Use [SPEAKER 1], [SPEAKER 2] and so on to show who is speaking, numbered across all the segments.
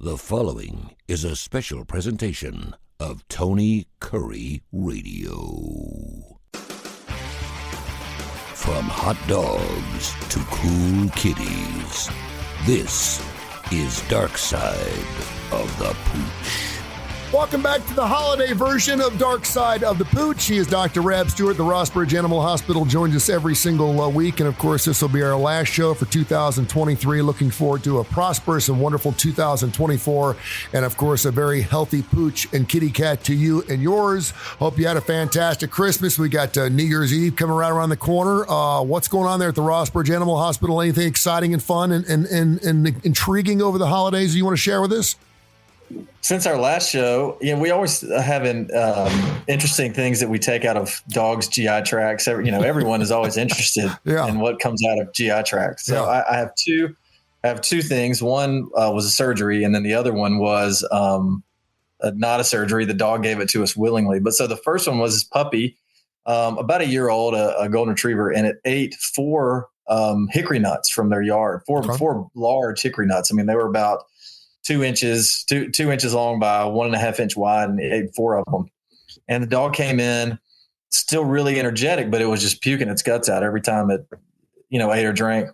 [SPEAKER 1] The following is a special presentation of Tony Kurre Radio. From hot dogs to cool kitties, this is Darkside of the Pooch.
[SPEAKER 2] Welcome back to the holiday version of Darkside of the Pooch. He is Dr. Rab Stewart. The Rossbridge Animal Hospital joins us every single week. And of course, this will be our last show for 2023. Looking forward to a prosperous and wonderful 2024. And of course, a very healthy Pooch and kitty cat to you and yours. Hope you had a fantastic Christmas. We got New Year's Eve coming right around the corner. What's going on there at the Rossbridge Animal Hospital? Anything exciting and fun and intriguing over the holidays you want to share with us?
[SPEAKER 3] Since our last show, we always have interesting things that we take out of dogs' GI tracts. Everyone is always interested in what comes out of GI tracts. So I have two things. One was a surgery, and then the other one was not a surgery. The dog gave it to us willingly. But so the first one was this puppy, about a year old, a golden retriever, and it ate four hickory nuts from their yard. Four large hickory nuts. I mean, they were about 2 inches long by 1.5 inch wide, and it ate four of them. And the dog came in still really energetic, but it was just puking its guts out every time it, ate or drank.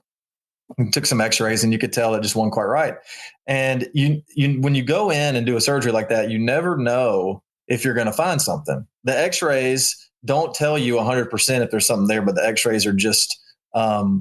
[SPEAKER 3] And took some x-rays, and you could tell it just wasn't quite right. And you when you go in and do a surgery like that, you never know if you're going to find something. The x-rays don't tell you 100% if there's something there, but the x-rays are just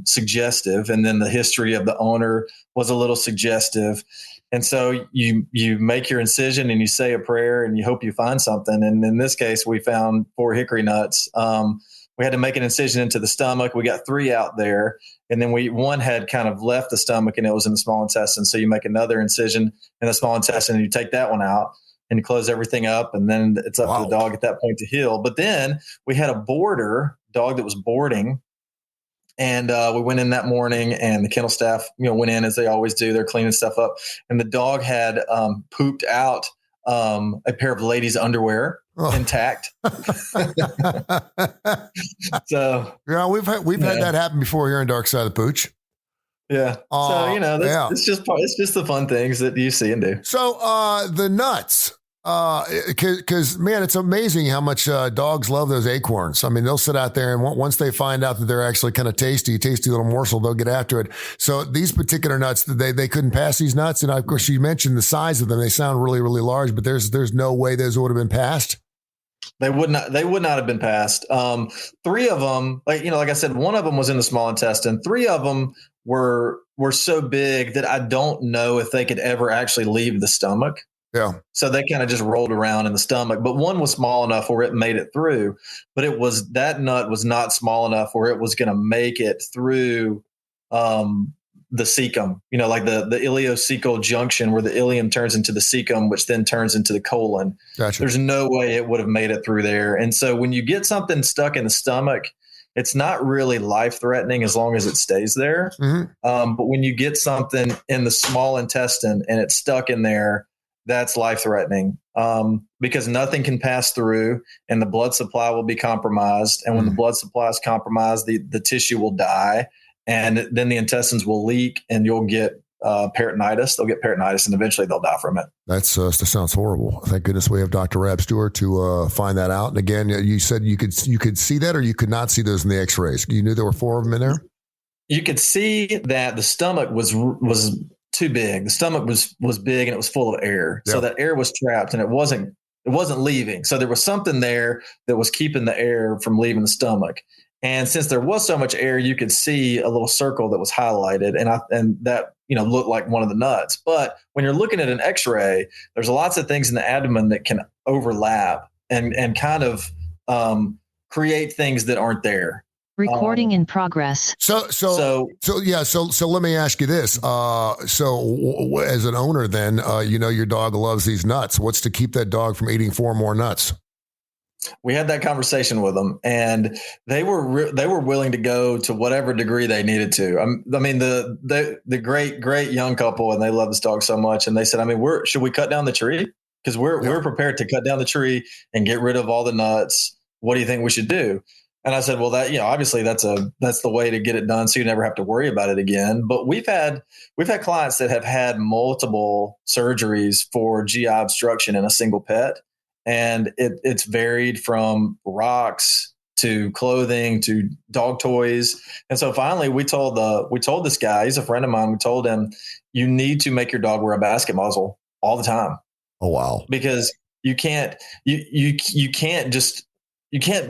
[SPEAKER 3] suggestive. And then the history of the owner was a little suggestive. And so you make your incision and you say a prayer and you hope you find something. And in this case, we found four hickory nuts. We had to make an incision into the stomach. We got 3 out there. And then one had kind of left the stomach and it was in the small intestine. So you make another incision in the small intestine and you take that one out and you close everything up. And then it's up to the dog at that point to heal. But then we had a dog that was boarding. And we went in that morning, and the kennel staff, went in as they always do. They're cleaning stuff up, and the dog had pooped out a pair of ladies' underwear intact. So
[SPEAKER 2] we've had that happen before here in Darkside of the Pooch.
[SPEAKER 3] Yeah. So it's just the fun things that you see and do.
[SPEAKER 2] So the nuts. Because man, it's amazing how much dogs love those acorns. I mean, they'll sit out there, and once they find out that they're actually kind of tasty little morsel, they'll get after it. So these particular nuts, they couldn't pass these nuts, and of course, you mentioned the size of them. They sound really, really large, but there's no way those would have been passed.
[SPEAKER 3] They would not have been passed. 3 of them, like I said, one of them was in the small intestine. 3 of them were so big that I don't know if they could ever actually leave the stomach.
[SPEAKER 2] Yeah.
[SPEAKER 3] So they kind of just rolled around in the stomach, but one was small enough where it made it through, but that nut was not small enough where it was going to make it through the cecum, like the ileocecal junction where the ileum turns into the cecum, which then turns into the colon.
[SPEAKER 2] Gotcha.
[SPEAKER 3] There's no way it would have made it through there. And so when you get something stuck in the stomach, it's not really life-threatening as long as it stays there.
[SPEAKER 2] Mm-hmm.
[SPEAKER 3] But when you get something in the small intestine and it's stuck in there, that's life-threatening because nothing can pass through and the blood supply will be compromised. And when the blood supply is compromised, the tissue will die, and then the intestines will leak and you'll get peritonitis. They'll get peritonitis and eventually they'll die from it.
[SPEAKER 2] That sounds horrible. Thank goodness we have Dr. Rab Stewart to find that out. And again, you said you could see that, or you could not see those in the x-rays. You knew there were 4 of them in there?
[SPEAKER 3] You could see that the stomach was too big. The stomach was big and it was full of air.
[SPEAKER 2] Yep.
[SPEAKER 3] So that air was trapped and it wasn't leaving. So there was something there that was keeping the air from leaving the stomach. And since there was so much air, you could see a little circle that was highlighted and that, looked like one of the nuts. But when you're looking at an x-ray, there's lots of things in the abdomen that can overlap and kind of create ththings that aren't there.
[SPEAKER 4] Recording in progress.
[SPEAKER 2] So let me ask you this. So as an owner, then, your dog loves these nuts. What's to keep that dog from eating 4 more nuts?
[SPEAKER 3] We had that conversation with them, and they were willing to go to whatever degree they needed to. I mean, the great young couple, and they love this dog so much. And they said, should we cut down the tree? Because we're prepared to cut down the tree and get rid of all the nuts. What do you think we should do? And I said, well, that, obviously that's the way to get it done, so you never have to worry about it again. But we've had clients that have had multiple surgeries for GI obstruction in a single pet, and it's varied from rocks to clothing to dog toys. And so finally, we told this guy, he's a friend of mine. We told him, you need to make your dog wear a basket muzzle all the time.
[SPEAKER 2] Oh wow!
[SPEAKER 3] Because you can't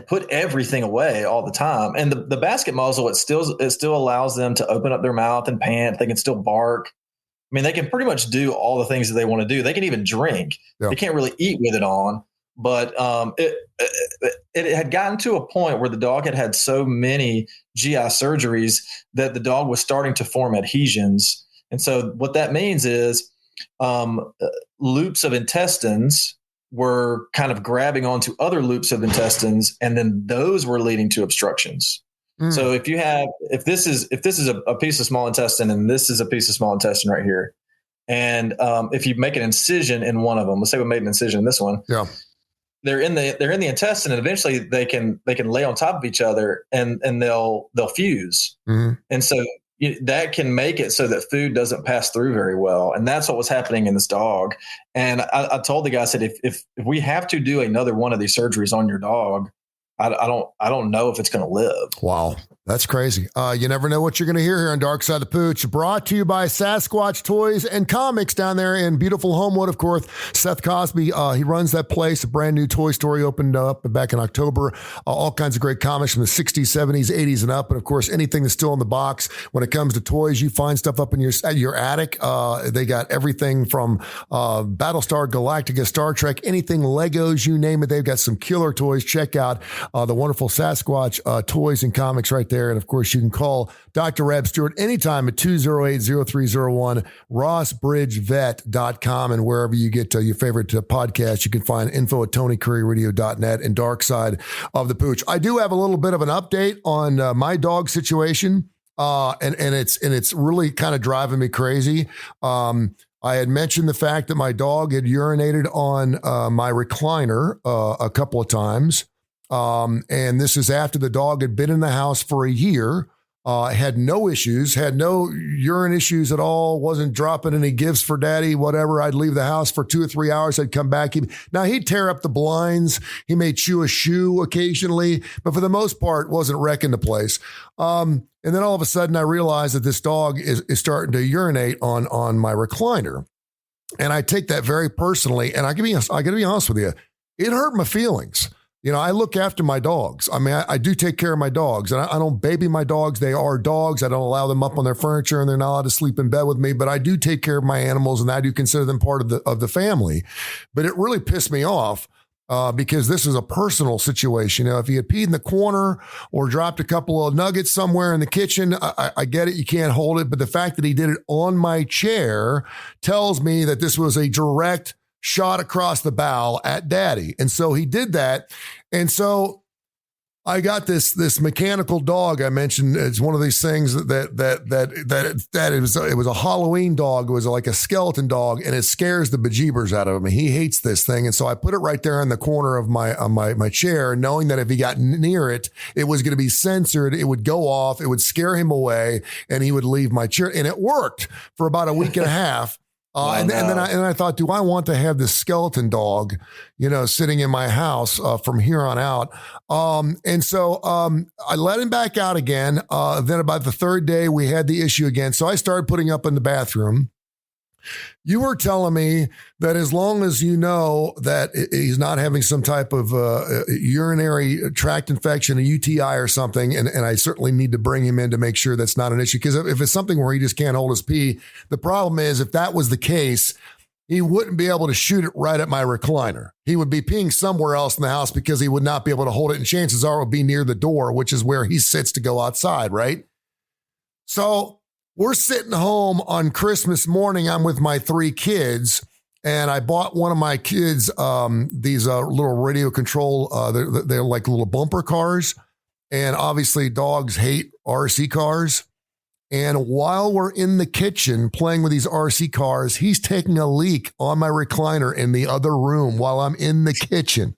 [SPEAKER 3] put everything away all the time. And the basket muzzle, it still allows them to open up their mouth and pant. They can still bark. I mean, they can pretty much do all the things that they want to do. They can even drink. Yeah. They can't really eat with it on. But it had gotten to a point where the dog had so many GI surgeries that the dog was starting to form adhesions. And so what that means is loops of intestines were kind of grabbing onto other loops of intestines, and then those were leading to obstructions. So if this is a piece of small intestine, and this is a piece of small intestine right here, and if you make an incision in one of them, let's say we made an incision in this one,
[SPEAKER 2] yeah,
[SPEAKER 3] they're in the intestine, and eventually they can lay on top of each other, and they'll fuse, and so that can make it so that food doesn't pass through very well. And that's what was happening in this dog. And I told the guy, I said, if we have to do another one of these surgeries on your dog, I don't know if it's going to live.
[SPEAKER 2] Wow. That's crazy. You never know what you're going to hear here on Darkside the Pooch. Brought to you by Sasquatch Toys and Comics down there in beautiful Homewood, of course. Seth Cosby, he runs that place. A brand new toy store opened up back in October. All kinds of great comics from the 60s, 70s, 80s, and up. And, of course, anything that's still in the box. When it comes to toys, you find stuff up in your attic. They got everything from Battlestar Galactica, Star Trek, anything, Legos, you name it. They've got some killer toys. Check out the wonderful Sasquatch Toys and Comics right there. And of course, you can call Dr. Reb Stewart anytime at 208-0301, rossbridgevet.com. And wherever you get your favorite podcast, you can find info at TonyCurryRadio.net and Darkside of the Pooch. I do have a little bit of an update on my dog situation. And it's really kind of driving me crazy. I had mentioned the fact that my dog had urinated on my recliner a couple of times. And this is after the dog had been in the house for a year, had no issues, had no urine issues at all, wasn't dropping any gifts for daddy, whatever. I'd leave the house for 2 or 3 hours. I'd come back. He'd tear up the blinds. He may chew a shoe occasionally, but for the most part, wasn't wrecking the place. And then all of a sudden I realized that this dog is starting to urinate on my recliner. And I take that very personally. And I gotta be honest with you, it hurt my feelings. I look after my dogs. I mean, I do take care of my dogs, and I don't baby my dogs. They are dogs. I don't allow them up on their furniture, and they're not allowed to sleep in bed with me, but I do take care of my animals, and I do consider them part of the family. But it really pissed me off because this is a personal situation. If he had peed in the corner or dropped a couple of nuggets somewhere in the kitchen, I get it. You can't hold it. But the fact that he did it on my chair tells me that this was a direct shot across the bow at daddy. And so he did that. And so I got this mechanical dog I mentioned. It's one of these things that it was a Halloween dog. It was like a skeleton dog, and it scares the bejeebers out of him. He hates this thing. And so I put it right there in the corner of my chair, knowing that if he got near it, it was going to be censored. It would go off. It would scare him away, and he would leave my chair. And it worked for about a week and a half. And then I thought, do I want to have this skeleton dog, sitting in my house from here on out? And so I let him back out again. Then about the third day, we had the issue again. So I started putting up in the bathroom. You were telling me that as long as you know that he's not having some type of urinary tract infection, a UTI or something, and I certainly need to bring him in to make sure that's not an issue. Because if it's something where he just can't hold his pee, the problem is if that was the case, he wouldn't be able to shoot it right at my recliner. He would be peeing somewhere else in the house because he would not be able to hold it. And chances are it would be near the door, which is where he sits to go outside, right? So we're sitting home on Christmas morning. I'm with my 3 kids, and I bought one of my kids these little radio control. They're like little bumper cars, and obviously dogs hate RC cars. And while we're in the kitchen playing with these RC cars, he's taking a leak on my recliner in the other room while I'm in the kitchen.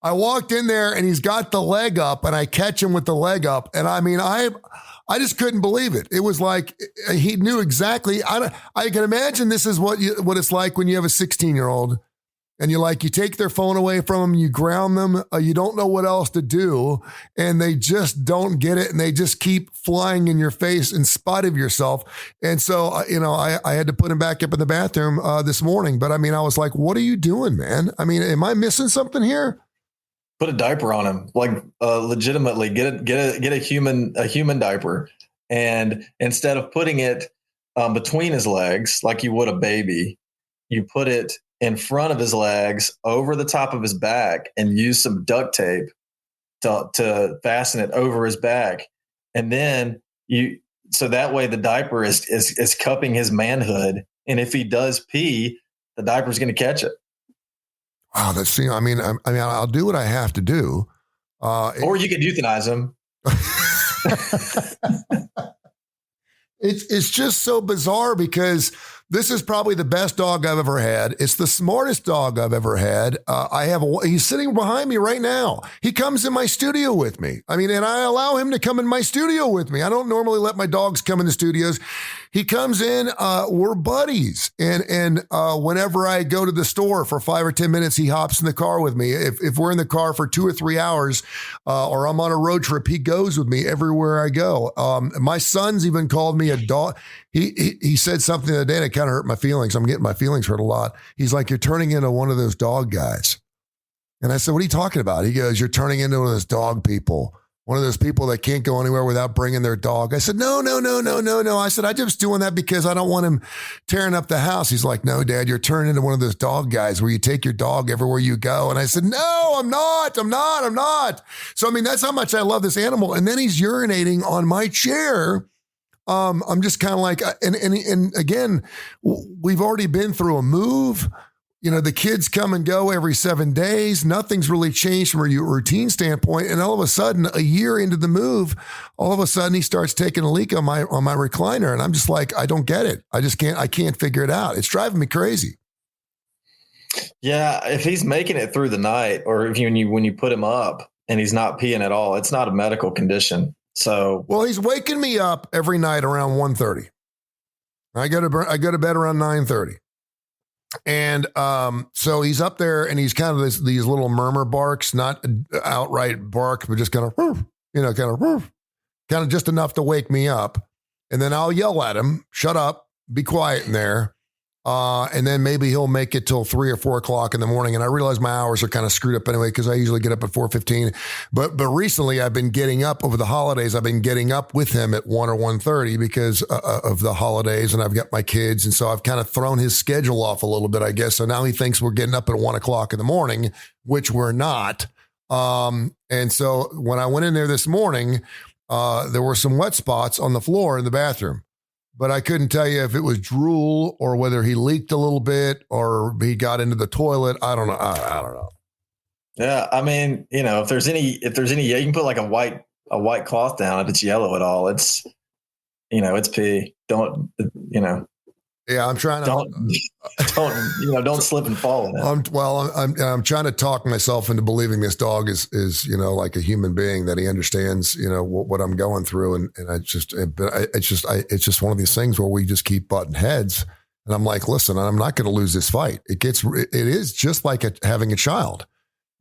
[SPEAKER 2] I walked in there and he's got the leg up and I catch him with the leg up. And I mean, I just couldn't believe it. It was like he knew exactly. I can imagine this is what it's like when you have a 16-year-old and you take their phone away from them, you ground them, you don't know what else to do, and they just don't get it, and they just keep flying in your face in spite of yourself. And so, I had to put him back up in the bathroom this morning. But I mean, I was like, what are you doing, man? I mean, am I missing something here?
[SPEAKER 3] Put a diaper on him, legitimately get a human diaper, and instead of putting it between his legs like you would a baby, you put it in front of his legs, over the top of his back, and use some duct tape to fasten it over his back. And then so that way the diaper is cupping his manhood. And if he does pee, the diaper's going to catch it.
[SPEAKER 2] Wow. I'll do what I have to do.
[SPEAKER 3] Or you could euthanize him.
[SPEAKER 2] It's just so bizarre because this is probably the best dog I've ever had. It's the smartest dog I've ever had. He's sitting behind me right now. He comes in my studio with me. I mean, and I allow him to come in my studio with me. I don't normally let my dogs come in the studios. He comes in, we're buddies. And whenever I go to the store for 5 or 10 minutes, he hops in the car with me. If we're in the car for 2 or 3 hours, or I'm on a road trip, he goes with me everywhere I go. My son's even called me a dog. He said something the other day that kind of hurt my feelings. I'm getting my feelings hurt a lot. He's like, you're turning into one of those dog guys. And I said, what are you talking about? He goes, you're turning into one of those dog people. One of those people that can't go anywhere without bringing their dog. I said, no. I said, I'm just doing that because I don't want him tearing up the house. He's like, no, Dad, you're turning into one of those dog guys where you take your dog everywhere you go. And I said, no, I'm not. So, I mean, that's how much I love this animal. And then he's urinating on my chair. I'm just kind of like, and again, we've already been through a move. The kids come and go every 7 days. Nothing's really changed from a routine standpoint. And all of a sudden, a year into the move, all of a sudden he starts taking a leak on my recliner. And I'm just like, I don't get it. I can't figure it out. It's driving me crazy.
[SPEAKER 3] Yeah. If he's making it through the night, or when you put him up and he's not peeing at all, it's not a medical condition. So,
[SPEAKER 2] well, he's waking me up every night around 1:30. I go to bed around 9:30. And so he's up there and he's kind of these little murmur barks, not outright bark, but just kind of just enough to wake me up. And then I'll yell at him, shut up, be quiet in there. And then maybe he'll make it till 3 or 4 o'clock in the morning. And I realize my hours are kind of screwed up anyway, because I usually get up at 4:15. But recently I've been getting up over the holidays. I've been getting up with him at 1 or 1:30 because of the holidays, and I've got my kids. And so I've kind of thrown his schedule off a little bit, I guess. So now he thinks we're getting up at 1 o'clock in the morning, which we're not. And so when I went in there this morning, there were some wet spots on the floor in the bathroom. But I couldn't tell you if it was drool or whether he leaked a little bit or he got into the toilet. I don't know. I don't know.
[SPEAKER 3] Yeah, I mean, if there's any, you can put like a white cloth down if it's yellow at all. It's, it's pee. Don't.
[SPEAKER 2] Yeah, I'm trying to.
[SPEAKER 3] Don't slip and fall in it.
[SPEAKER 2] I'm trying to talk myself into believing this dog is like a human being, that he understands what I'm going through, and it's just one of these things where we just keep butting heads, and I'm like, listen, I'm not going to lose this fight. It is just like having a child.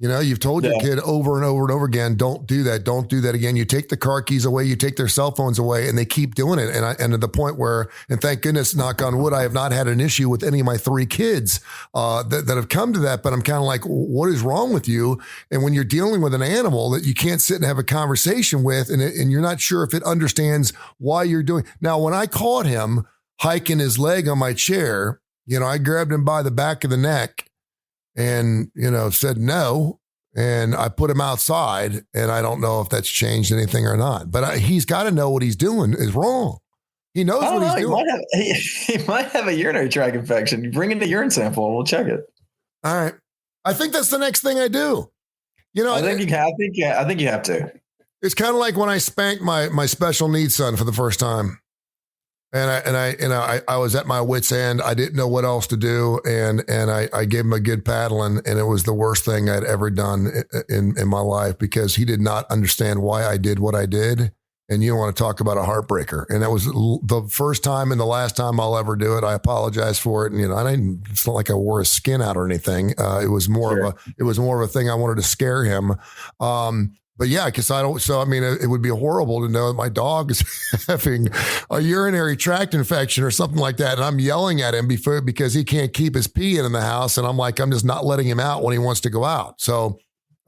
[SPEAKER 2] You've told your kid over and over and over again, don't do that. Don't do that again. You take the car keys away, you take their cell phones away, and they keep doing it. And to the point where, and thank goodness, knock on wood, I have not had an issue with any of my 3 kids that have come to that. But I'm kind of like, what is wrong with you? And when you're dealing with an animal that you can't sit and have a conversation with, and you're not sure if it understands why you're doing. Now, when I caught him hiking his leg on my chair, I grabbed him by the back of the neck and, said no. And I put him outside, and I don't know if that's changed anything or not. But he's got to know what he's doing is wrong. He knows what he's doing.
[SPEAKER 3] He might have a urinary tract infection. You bring in the urine sample, and we'll check it.
[SPEAKER 2] All right. I think that's the next thing I do.
[SPEAKER 3] I think you have to.
[SPEAKER 2] It's kind of like when I spanked my special needs son for the first time. I was at my wit's end. I didn't know what else to do. And I gave him a good paddling, and it was the worst thing I'd ever done in my life, because he did not understand why I did what I did. And you don't want to talk about a heartbreaker. And that was the first time and the last time I'll ever do it. I apologize for it. And, it's not like I wore his skin out or anything. It was more of a thing I wanted to scare him. But yeah, because it would be horrible to know that my dog is having a urinary tract infection or something like that. And I'm yelling at him because he can't keep his pee in the house. And I'm just not letting him out when he wants to go out. So,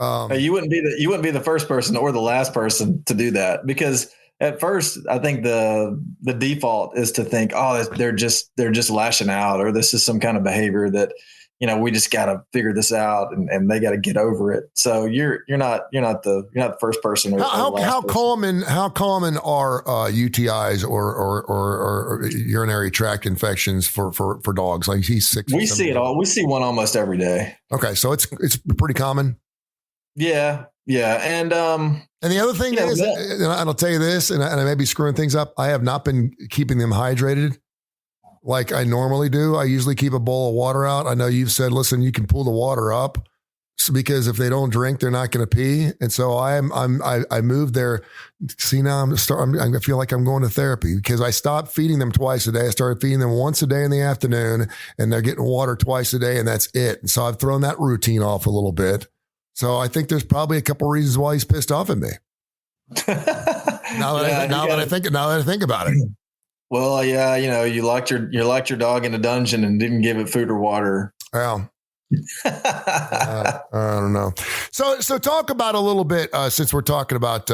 [SPEAKER 3] you wouldn't be the first person or the last person to do that, because at first I think the default is to think, oh, they're just lashing out, or this is some kind of behavior that, we just got to figure this out and they got to get over it. So you're not the first person.
[SPEAKER 2] How common are UTIs or urinary tract infections for dogs? Like he's 6.
[SPEAKER 3] We see it all. We see one almost every day.
[SPEAKER 2] Okay, so it's pretty common.
[SPEAKER 3] Yeah. And
[SPEAKER 2] the other thing is, and I'll tell you this, and I may be screwing things up, I have not been keeping them hydrated like I normally do. I usually keep a bowl of water out. I know you've said, listen, you can pull the water up, because if they don't drink, they're not going to pee. And so I moved there. See, now I feel like I'm going to therapy, because I stopped feeding them twice a day. I started feeding them once a day in the afternoon, and they're getting water twice a day, and that's it. And so I've thrown that routine off a little bit. So I think there's probably a couple of reasons why he's pissed off at me. Now that I think about it.
[SPEAKER 3] Well, yeah, you locked your dog in a dungeon and didn't give it food or water.
[SPEAKER 2] Well, I don't know. So talk about a little bit, since we're talking about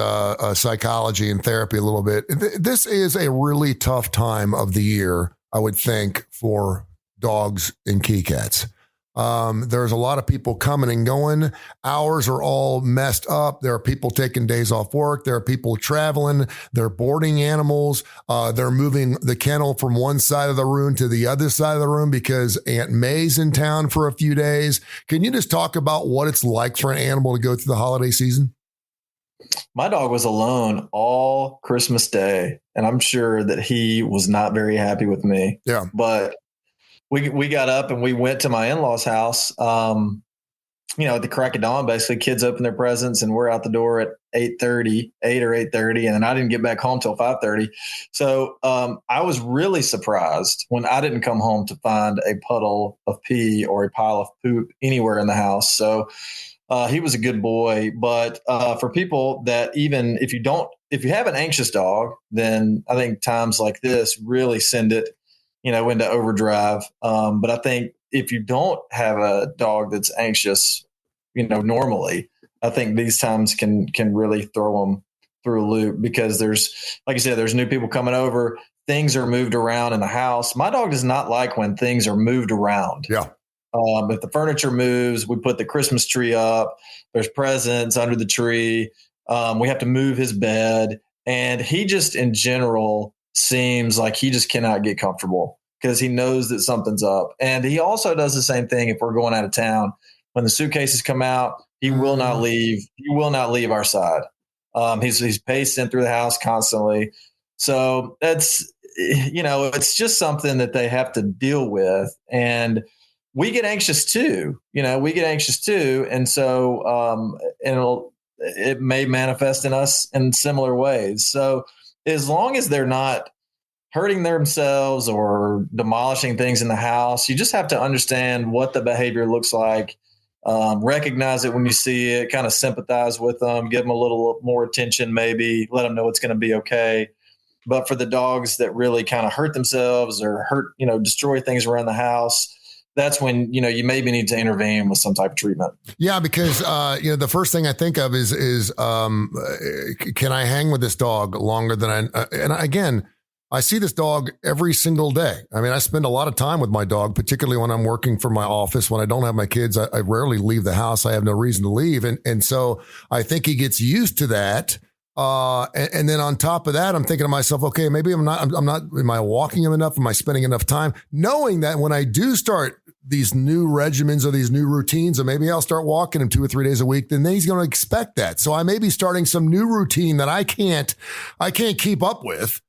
[SPEAKER 2] psychology and therapy a little bit. This is a really tough time of the year, I would think, for dogs and kitty cats. There's a lot of people coming and going. Hours are all messed up. There are people taking days off work. There are people traveling. They're boarding animals. They're moving the kennel from one side of the room to the other side of the room because Aunt May's in town for a few days. Can you just talk about what it's like for an animal to go through the holiday season?
[SPEAKER 3] My dog was alone all Christmas Day, and I'm sure that he was not very happy with me.
[SPEAKER 2] Yeah.
[SPEAKER 3] But we got up and we went to my in-laws' house, at the crack of dawn. Basically, kids open their presents and we're out the door at 8 or 8:30. And then I didn't get back home till 5:30. So I was really surprised when I didn't come home to find a puddle of pee or a pile of poop anywhere in the house. So he was a good boy. But for people that, even if you have an anxious dog, then I think times like this really send it into overdrive. But I think if you don't have a dog that's anxious, normally, I think these times can really throw them through a loop, because there's, like I said, there's new people coming over. Things are moved around in the house. My dog does not like when things are moved around.
[SPEAKER 2] Yeah.
[SPEAKER 3] If the furniture moves, we put the Christmas tree up, there's presents under the tree. We have to move his bed, and he just in general seems like he just cannot get comfortable because he knows that something's up. And he also does the same thing if we're going out of town. When the suitcases come out, he will not leave. He will not leave our side. He's pacing through the house constantly. So that's, it's just something that they have to deal with. And we get anxious too. And so it may manifest in us in similar ways. So as long as they're not hurting themselves or demolishing things in the house, you just have to understand what the behavior looks like, recognize it when you see it, kind of sympathize with them, give them a little more attention, maybe let them know it's going to be okay. But for the dogs that really kind of hurt themselves or destroy things around the house, that's when, you maybe need to intervene with some type of treatment. Yeah,
[SPEAKER 2] because, the first thing I think of is can I hang with this dog longer than and again, I see this dog every single day. I mean, I spend a lot of time with my dog, particularly when I'm working from my office. When I don't have my kids, I rarely leave the house. I have no reason to leave. And so I think he gets used to that. And then on top of that, I'm thinking to myself, okay, maybe am I walking him enough? Am I spending enough time? Knowing that when I do start these new regimens or these new routines, or maybe I'll start walking him 2 or 3 days a week, then he's going to expect that. So I may be starting some new routine that I can't keep up with.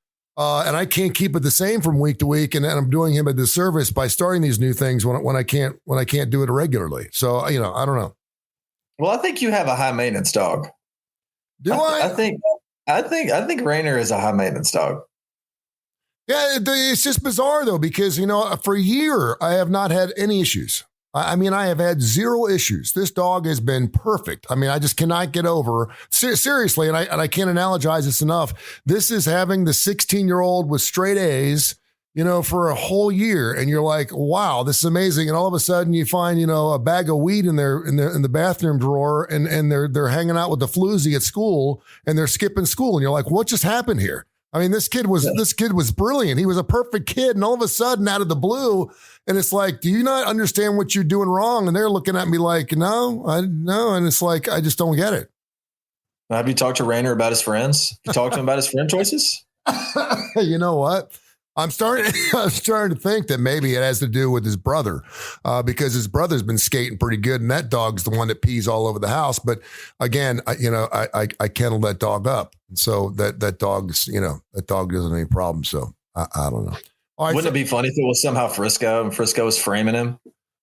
[SPEAKER 2] And I can't keep it the same from week to week, and I'm doing him a disservice by starting these new things when I can't do it regularly. So I don't know.
[SPEAKER 3] Well, I think you have a high maintenance dog.
[SPEAKER 2] Do I?
[SPEAKER 3] I think Rainer is a high maintenance dog.
[SPEAKER 2] Yeah, it's just bizarre though, because for a year I have not had any issues. I mean, I have had zero issues. This dog has been perfect. I mean, I just cannot get over, seriously, and I can't analogize this enough. This is having the 16-year-old with straight A's, for a whole year, and you're like, wow, this is amazing. And all of a sudden you find, a bag of weed in the bathroom drawer, and they're hanging out with the floozy at school, and they're skipping school, and you're like, what just happened here? I mean, this kid was brilliant. He was a perfect kid. And all of a sudden, out of the blue, and it's like, do you not understand what you're doing wrong? And they're looking at me like, no. And it's like, I just don't get it.
[SPEAKER 3] Have you talked to Rainer about his friends? You talked to him about his friend choices?
[SPEAKER 2] You know what? I'm starting to think that maybe it has to do with his brother, because his brother's been skating pretty good, and that dog's the one that pees all over the house. But again, I kennel that dog up, and so that dog's that dog doesn't have any problem. So I don't know. All right,
[SPEAKER 3] Wouldn't it be funny if it was somehow Frisco and Frisco was framing him?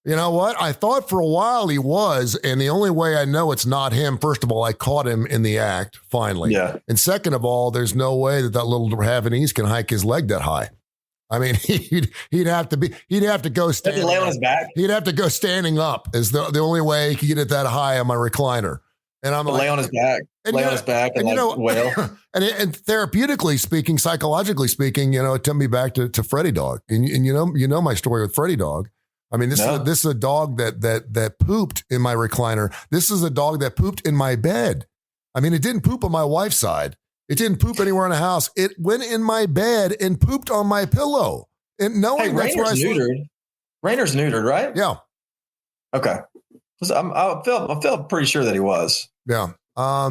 [SPEAKER 2] You know what? I thought for a while he was, and the only way I know it's not him, first of all, I caught him in the act finally. Yeah. And second of all, there's no way that little Havanese can hike his leg that high. I mean, he'd have to go standing
[SPEAKER 3] lay on his back.
[SPEAKER 2] He'd have to go standing up is the only way he could get it that high on my recliner. And I'm like,
[SPEAKER 3] lay on his back, and wail.
[SPEAKER 2] And therapeutically speaking, psychologically speaking, it took me back to Freddy Dog. And my story with Freddy Dog. I mean, this is a dog that pooped in my recliner. This is a dog that pooped in my bed. I mean, it didn't poop on my wife's side. It didn't poop anywhere in the house. It went in my bed and pooped on my pillow. And knowing that's where I
[SPEAKER 3] neutered. Rainer's neutered, right?
[SPEAKER 2] Yeah.
[SPEAKER 3] Okay. I felt pretty sure that he was.
[SPEAKER 2] Yeah. All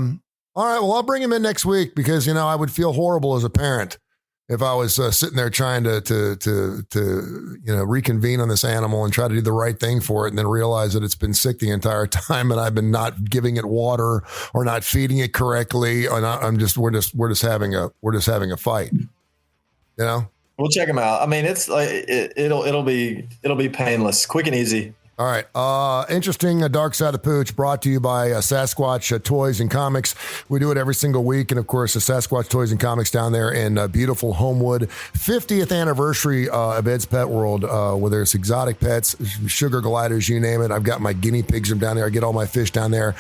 [SPEAKER 2] right. Well, I'll bring him in next week because I would feel horrible as a parent if I was sitting there trying to reconvene on this animal and try to do the right thing for it, and then realize that it's been sick the entire time, and I've been not giving it water or not feeding it correctly, and we're just having a fight.
[SPEAKER 3] We'll check him out. I mean, it's like it'll be painless, quick and easy.
[SPEAKER 2] All right. Interesting Darkside of Pooch brought to you by Sasquatch Toys and Comics. We do it every single week. And, of course, the Sasquatch Toys and Comics down there in beautiful Homewood. 50th anniversary of Ed's Pet World, whether it's exotic pets, sugar gliders, you name it. I've got my guinea pigs down there. I get all my fish down there.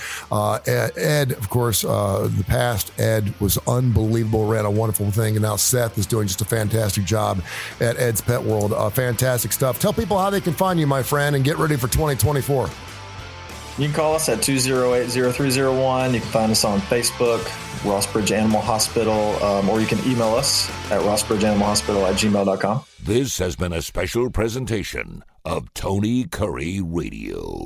[SPEAKER 2] Ed, of course, the past Ed was unbelievable, ran a wonderful thing. And now Seth is doing just a fantastic job at Ed's Pet World. Fantastic stuff. Tell people how they can find you, my friend, and get ready for 2024.
[SPEAKER 3] You can call us at 208-0301. You can find us on Facebook, Rossbridge Animal Hospital, or you can email us at rossbridgeanimalhospital@gmail.com.
[SPEAKER 1] This has been a special presentation of Tony Curry Radio.